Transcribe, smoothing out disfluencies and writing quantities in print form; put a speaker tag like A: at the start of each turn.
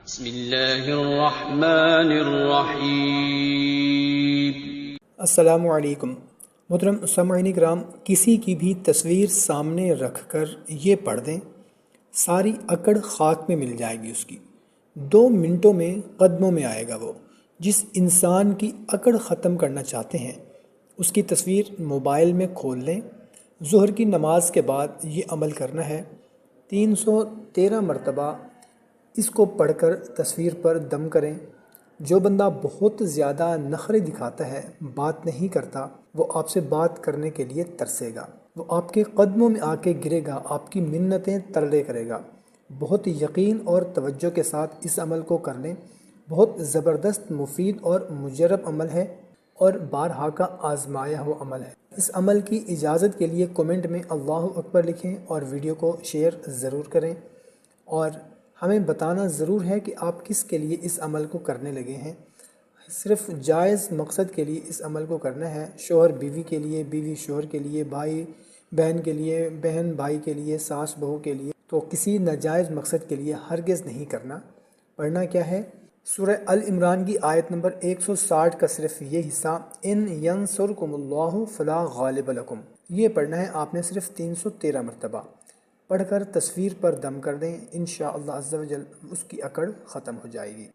A: بسم اللہ الرحمن الرحیم۔
B: السلام علیکم محترم سامعین کرام، کسی کی بھی تصویر سامنے رکھ کر یہ پڑھ دیں، ساری اکڑ خاک میں مل جائے گی اس کی۔ 2 منٹوں میں قدموں میں آئے گا وہ۔ جس انسان کی اکڑ ختم کرنا چاہتے ہیں اس کی تصویر موبائل میں کھول لیں۔ ظہر کی نماز کے بعد یہ عمل کرنا ہے۔ 313 مرتبہ اس کو پڑھ کر تصویر پر دم کریں۔ جو بندہ بہت زیادہ نخرے دکھاتا ہے، بات نہیں کرتا، وہ آپ سے بات کرنے کے لیے ترسے گا، وہ آپ کے قدموں میں آ کے گرے گا، آپ کی منتیں ترلے کرے گا۔ بہت یقین اور توجہ کے ساتھ اس عمل کو کر لیں۔ بہت زبردست، مفید اور مجرب عمل ہے اور بارہا کا آزمایا ہوا عمل ہے۔ اس عمل کی اجازت کے لیے کومنٹ میں اللہ اکبر لکھیں اور ویڈیو کو شیئر ضرور کریں، اور ہمیں بتانا ضرور ہے کہ آپ کس کے لیے اس عمل کو کرنے لگے ہیں۔ صرف جائز مقصد کے لیے اس عمل کو کرنا ہے۔ شوہر بیوی کے لیے، بیوی شوہر کے لیے، بھائی بہن کے لیے، بہن بھائی کے لیے، ساس بہو کے لیے، تو کسی ناجائز مقصد کے لیے ہرگز نہیں کرنا۔ پڑھنا کیا ہے؟ سورہ ال عمران کی آیت نمبر 160 کا صرف یہ حصہ، ان ینصرکم اللہ فلا غالب لکم، یہ پڑھنا ہے آپ نے صرف 313 مرتبہ۔ پڑھ کر تصویر پر دم کر دیں، انشاءاللہ عز و جل اس کی اکڑ ختم ہو جائے گی۔